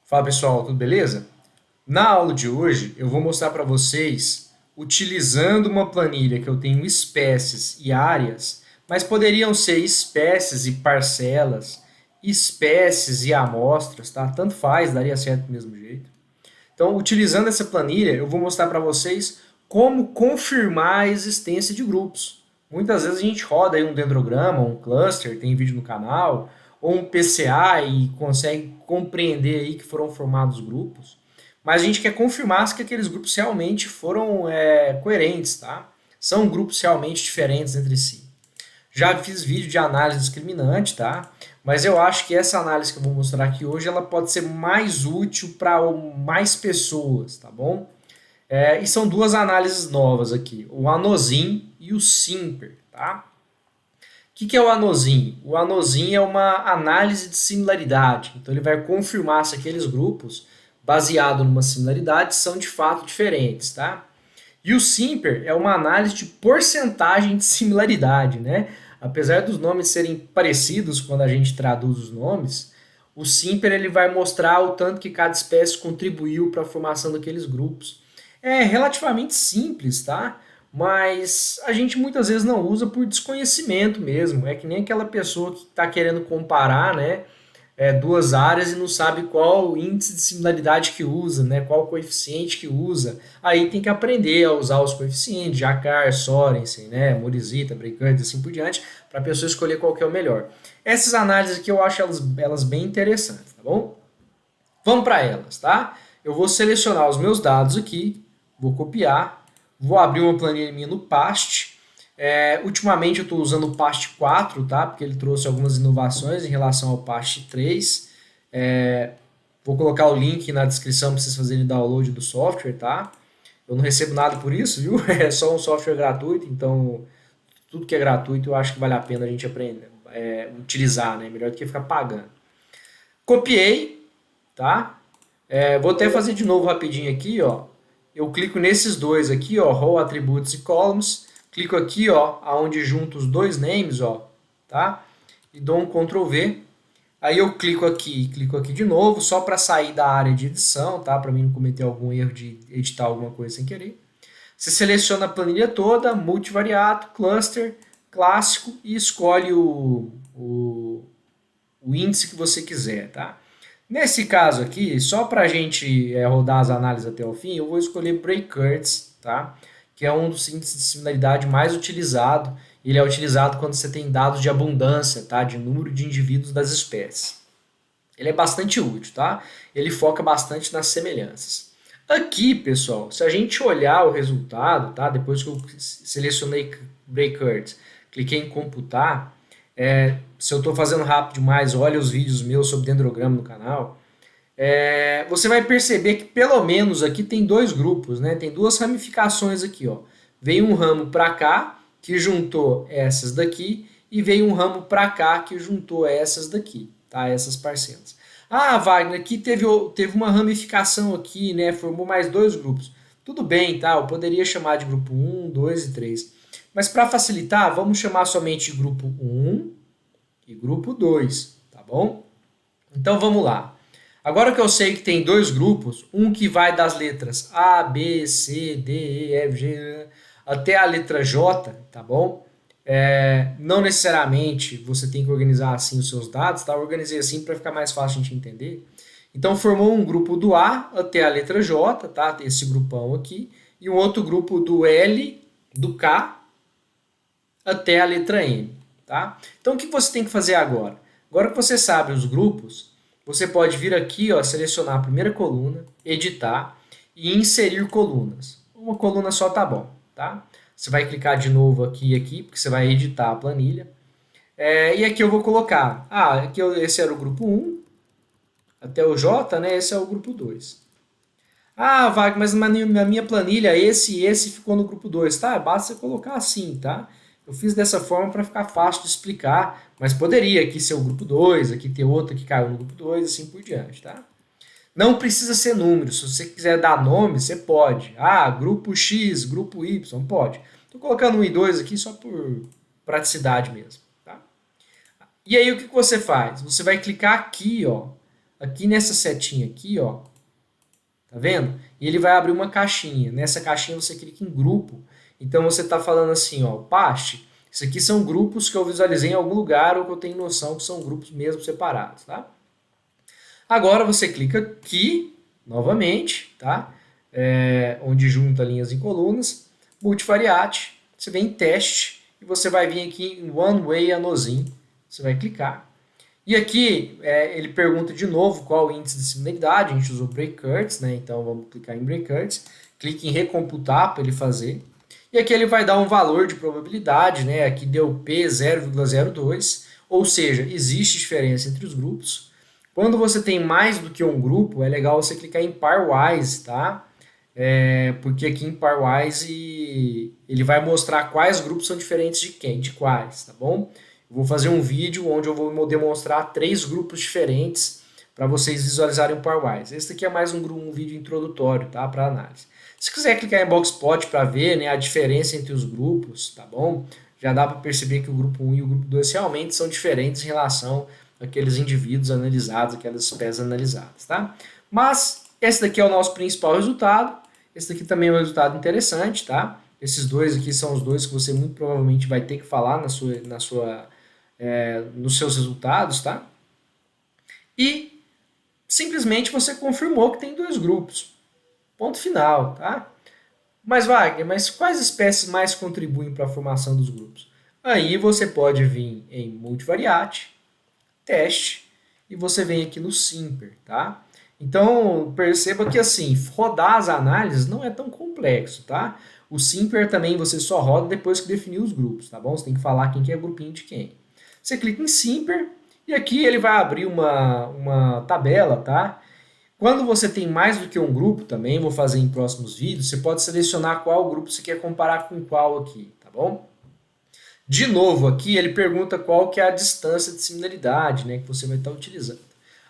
Fala pessoal, tudo beleza? Na aula de hoje eu vou mostrar para vocês utilizando uma planilha que eu tenho espécies e áreas, mas poderiam ser espécies e parcelas, espécies e amostras, tá? Tanto faz, daria certo do mesmo jeito. Então, utilizando essa planilha, eu vou mostrar para vocês como confirmar a existência de grupos. Muitas vezes a gente roda aí um dendrograma, um cluster, tem vídeo no canal, ou um PCA e consegue compreender aí que foram formados grupos. Mas a gente quer confirmar se que aqueles grupos realmente foram coerentes, tá? São grupos realmente diferentes entre si. Já fiz vídeo de análise discriminante, tá? Mas eu acho que essa análise que eu vou mostrar aqui hoje, ela pode ser mais útil para mais pessoas, tá bom? E são duas análises novas aqui, o ANOSIN e o SIMPER, tá? O que é o ANOSIN? O ANOSIN é uma análise de similaridade, então ele vai confirmar se aqueles grupos, baseado numa similaridade, são de fato diferentes, tá? E o SIMPER é uma análise de porcentagem de similaridade, né? Apesar dos nomes serem parecidos quando a gente traduz os nomes, o SIMPER ele vai mostrar o tanto que cada espécie contribuiu para a formação daqueles grupos. É relativamente simples, tá? Mas a gente muitas vezes não usa por desconhecimento mesmo. É que nem aquela pessoa que está querendo comparar, né? Duas áreas e não sabe qual índice de similaridade que usa, né? Qual coeficiente que usa. Aí tem que aprender a usar os coeficientes, Jacquard, Sorensen, né? Morizita, Brecant e assim por diante, para a pessoa escolher qual que é o melhor. Essas análises aqui eu acho elas bem interessantes, tá bom? Vamos para elas, tá? Eu vou selecionar os meus dados aqui, vou copiar, vou abrir uma planilha minha no PAST. Ultimamente eu estou usando o PAST 4, tá? Porque ele trouxe algumas inovações em relação ao PAST 3. Vou colocar o link na descrição para vocês fazerem download do software, tá? Eu não recebo nada por isso, viu? É só um software gratuito, então tudo que é gratuito eu acho que vale a pena a gente aprender, utilizar, né? Melhor do que ficar pagando. Copiei, tá? Vou até fazer de novo rapidinho aqui, ó. Eu clico nesses dois aqui, ó, Row Attributes e Columns. Clico aqui, ó, aonde junto os dois names, ó, tá? E dou um Ctrl V. Aí eu clico aqui de novo, só para sair da área de edição, tá? Para mim não cometer algum erro de editar alguma coisa sem querer. Você seleciona a planilha toda, multivariato, cluster, clássico e escolhe o índice que você quiser, tá? Nesse caso aqui, só para a gente rodar as análises até o fim, eu vou escolher Bray-Curtis, tá? Que é um dos índices de similaridade mais utilizado. Ele é utilizado quando você tem dados de abundância, tá? De número de indivíduos das espécies. Ele é bastante útil, tá? Ele foca bastante nas semelhanças. Aqui, pessoal, se a gente olhar o resultado, tá? Depois que eu selecionei Bray-Curtis, cliquei em computar, se eu estou fazendo rápido demais, olha os vídeos meus sobre dendrograma no canal, você vai perceber que pelo menos aqui tem dois grupos, né? Tem duas ramificações aqui, ó. Veio um ramo para cá que juntou essas daqui e veio um ramo para cá que juntou essas daqui, tá? Essas parcelas. Ah, Wagner, aqui teve uma ramificação aqui, né? Formou mais dois grupos. Tudo bem, tá? Eu poderia chamar de grupo um, 2 e 3. Mas para facilitar, vamos chamar somente de grupo um e grupo 2, tá bom? Então vamos lá. Agora que eu sei que tem dois grupos, um que vai das letras A, B, C, D, E, F, G, até a letra J, tá bom? Não necessariamente você tem que organizar assim os seus dados, tá? Eu organizei assim para ficar mais fácil a gente entender. Então formou um grupo do A até a letra J, tá? Esse grupão aqui, e um outro grupo do L, do K, até a letra M, tá? Então o que você tem que fazer agora? Agora que você sabe os grupos, você pode vir aqui, ó, selecionar a primeira coluna, editar e inserir colunas. Uma coluna só tá bom, tá? Você vai clicar de novo aqui e aqui, porque você vai editar a planilha. E aqui eu vou colocar, esse era o grupo 1, até o J, né? Esse é o grupo 2. Ah, Wagner, mas na minha planilha esse e esse ficou no grupo 2, tá? Basta você colocar assim, tá? Eu fiz dessa forma para ficar fácil de explicar, mas poderia aqui ser o grupo 2, aqui ter outro que caiu no grupo 2, assim por diante, tá? Não precisa ser número, se você quiser dar nome, você pode. Ah, grupo X, grupo Y, pode. Estou colocando um e 2 aqui só por praticidade mesmo, tá? E aí o que você faz? Você vai clicar aqui, ó, aqui nessa setinha aqui, ó, tá vendo? E ele vai abrir uma caixinha. Nessa caixinha você clica em grupo. Então você está falando assim, ó, paste. Isso aqui são grupos que eu visualizei em algum lugar ou que eu tenho noção que são grupos mesmo separados, tá? Agora você clica aqui, novamente, tá? Onde junta linhas e colunas, multivariate, você vem em teste e você vai vir aqui em One Way Anosin, você vai clicar. E aqui ele pergunta de novo qual o índice de similaridade, a gente usou breakers, né? Então vamos clicar em breakers, clique em recomputar para ele fazer. E aqui ele vai dar um valor de probabilidade, né? Aqui deu P 0,02, ou seja, existe diferença entre os grupos. Quando você tem mais do que um grupo, é legal você clicar em pairwise, tá? Porque aqui em pairwise ele vai mostrar quais grupos são diferentes de quais, tá bom? Eu vou fazer um vídeo onde eu vou demonstrar 3 grupos diferentes para vocês visualizarem o pairwise. Esse aqui é mais um vídeo introdutório, tá? Para análise. Se quiser clicar em Boxplot para ver, né, a diferença entre os grupos, tá bom? Já dá para perceber que o grupo 1 e o grupo 2 realmente são diferentes em relação àqueles indivíduos analisados, aquelas espécies analisadas, tá? Mas esse daqui é o nosso principal resultado. Esse daqui também é um resultado interessante, tá? Esses dois aqui são os dois que você muito provavelmente vai ter que falar nos seus resultados, tá? E simplesmente você confirmou que tem 2 grupos. Ponto final, tá? Mas Wagner, mas quais espécies mais contribuem para a formação dos grupos? Aí você pode vir em multivariate, teste, e você vem aqui no Simper, tá? Então, perceba que assim, rodar as análises não é tão complexo, tá? O Simper também você só roda depois que definir os grupos, tá bom? Você tem que falar quem que é grupinho de quem. Você clica em Simper e aqui ele vai abrir uma tabela, tá? Quando você tem mais do que um grupo também, vou fazer em próximos vídeos, você pode selecionar qual grupo você quer comparar com qual aqui, tá bom? De novo, aqui ele pergunta qual que é a distância de similaridade, né, que você vai estar utilizando.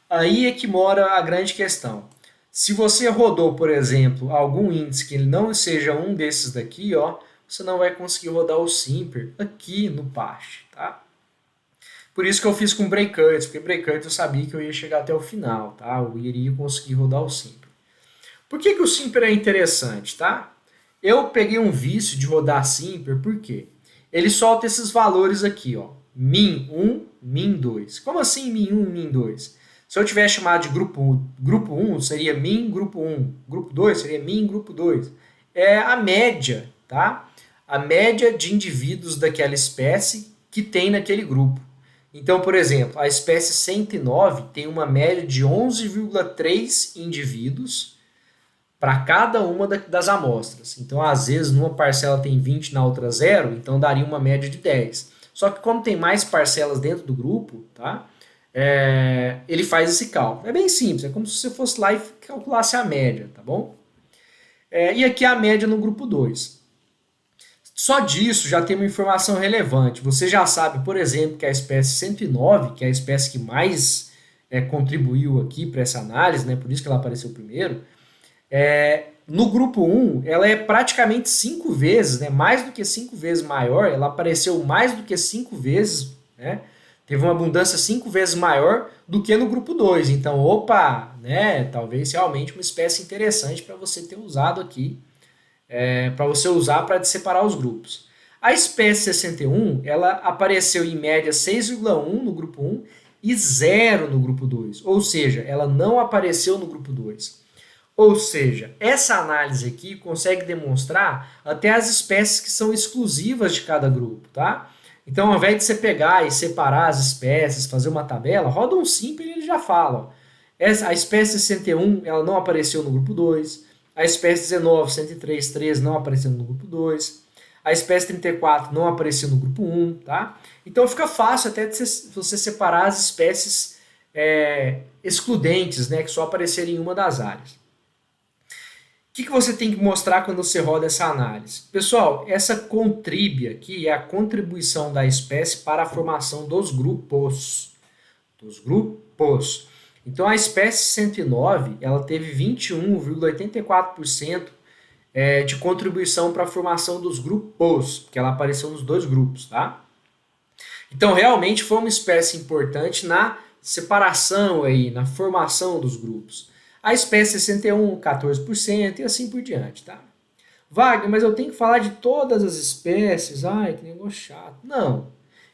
Aí é que mora a grande questão. Se você rodou, por exemplo, algum índice que ele não seja um desses daqui, ó, você não vai conseguir rodar o Simper aqui no paste, tá? Por isso que eu fiz com breakers, porque breakers eu sabia que eu ia chegar até o final, tá? Eu iria conseguir rodar o Simper. Por que o Simper é interessante, tá? Eu peguei um vício de rodar Simper, por quê? Ele solta esses valores aqui, ó. Min1, Min2. Como assim Min1 e Min2? Se eu tivesse chamado de grupo 1 seria Min grupo 1. Grupo 2 seria Min grupo 2. É a média, tá? A média de indivíduos daquela espécie que tem naquele grupo. Então, por exemplo, a espécie 109 tem uma média de 11,3 indivíduos para cada uma das amostras. Então, às vezes, numa parcela tem 20, na outra 0, então daria uma média de 10. Só que como tem mais parcelas dentro do grupo, tá? Ele faz esse cálculo. É bem simples, é como se você fosse lá e calculasse a média, tá bom? E aqui a média no grupo 2. Só disso já tem uma informação relevante. Você já sabe, por exemplo, que a espécie 109, que é a espécie que mais contribuiu aqui para essa análise, né? Por isso que ela apareceu primeiro, no grupo 1, ela é praticamente 5 vezes, né, mais do que 5 vezes maior, ela apareceu mais do que 5 vezes, né, teve uma abundância 5 vezes maior do que no grupo 2. Então, opa, né, talvez realmente uma espécie interessante para você ter usado aqui, para você usar para separar os grupos. A espécie 61, ela apareceu em média 6,1 no grupo 1 e 0 no grupo 2, ou seja, ela não apareceu no grupo 2. Ou seja, essa análise aqui consegue demonstrar até as espécies que são exclusivas de cada grupo, tá? Então, ao invés de você pegar e separar as espécies, fazer uma tabela, roda um simples e ele já fala. Ó, a espécie 61, ela não apareceu no grupo 2. A espécie 19, 103, 13 não apareceu no grupo 2. A espécie 34 não apareceu no grupo 1, tá? Então, fica fácil até de você separar as espécies excludentes, né, que só aparecerem em uma das áreas. O que você tem que mostrar quando você roda essa análise? Pessoal, essa contrib aqui é a contribuição da espécie para a formação dos grupos. Então, a espécie 109, ela teve 21,84% de contribuição para a formação dos grupos, porque ela apareceu nos 2 grupos, tá? Então, realmente foi uma espécie importante na separação aí, na formação dos grupos. A espécie 61, 14% e assim por diante, tá? Wagner, mas eu tenho que falar de todas as espécies? Ai, que negócio chato. Não.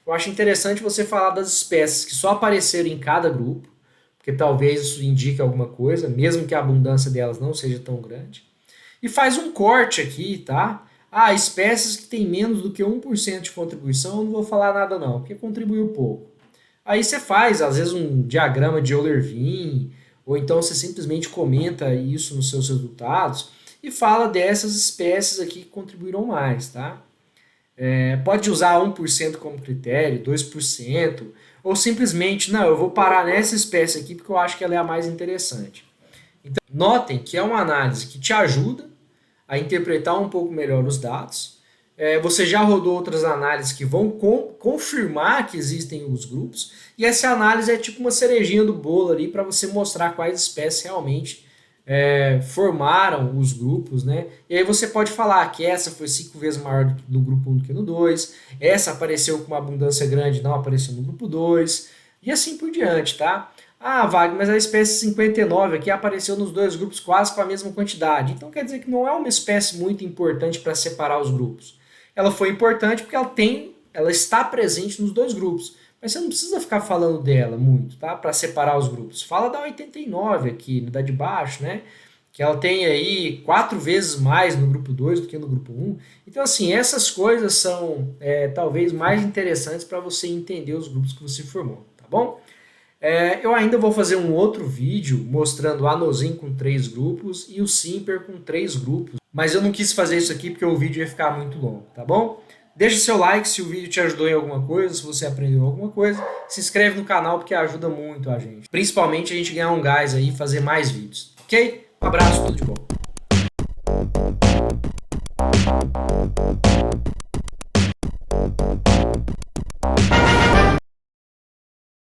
Eu acho interessante você falar das espécies que só apareceram em cada grupo, porque talvez isso indique alguma coisa, mesmo que a abundância delas não seja tão grande. E faz um corte aqui, tá? Ah, espécies que têm menos do que 1% de contribuição, eu não vou falar nada não, porque contribuiu pouco. Aí você faz, às vezes, um diagrama de Euler-Wien, ou então você simplesmente comenta isso nos seus resultados e fala dessas espécies aqui que contribuíram mais, tá? Pode usar 1% como critério, 2%, ou simplesmente, não, eu vou parar nessa espécie aqui porque eu acho que ela é a mais interessante. Então, notem que é uma análise que te ajuda a interpretar um pouco melhor os dados. Você já rodou outras análises que vão confirmar que existem os grupos, e essa análise é tipo uma cerejinha do bolo ali para você mostrar quais espécies realmente formaram os grupos, né? E aí você pode falar que essa foi 5 vezes maior no grupo 1 do que no 2, essa apareceu com uma abundância grande, não apareceu no grupo 2, e assim por diante, tá? Ah, Wagner, mas a espécie 59 aqui apareceu nos dois grupos quase com a mesma quantidade. Então quer dizer que não é uma espécie muito importante para separar os grupos. Ela foi importante porque ela está presente nos dois grupos. Mas você não precisa ficar falando dela muito, tá? Para separar os grupos. Fala da 89 aqui, da de baixo, né? Que ela tem aí 4 vezes mais no grupo 2 do que no grupo 1. Então, assim, essas coisas são talvez mais interessantes para você entender os grupos que você formou, tá bom? Eu ainda vou fazer um outro vídeo mostrando o Anosin com 3 grupos e o Simper com 3 grupos. Mas eu não quis fazer isso aqui porque o vídeo ia ficar muito longo, tá bom? Deixa seu like se o vídeo te ajudou em alguma coisa, se você aprendeu alguma coisa. Se inscreve no canal porque ajuda muito a gente. Principalmente a gente ganhar um gás aí e fazer mais vídeos, ok? Um abraço, tudo de bom.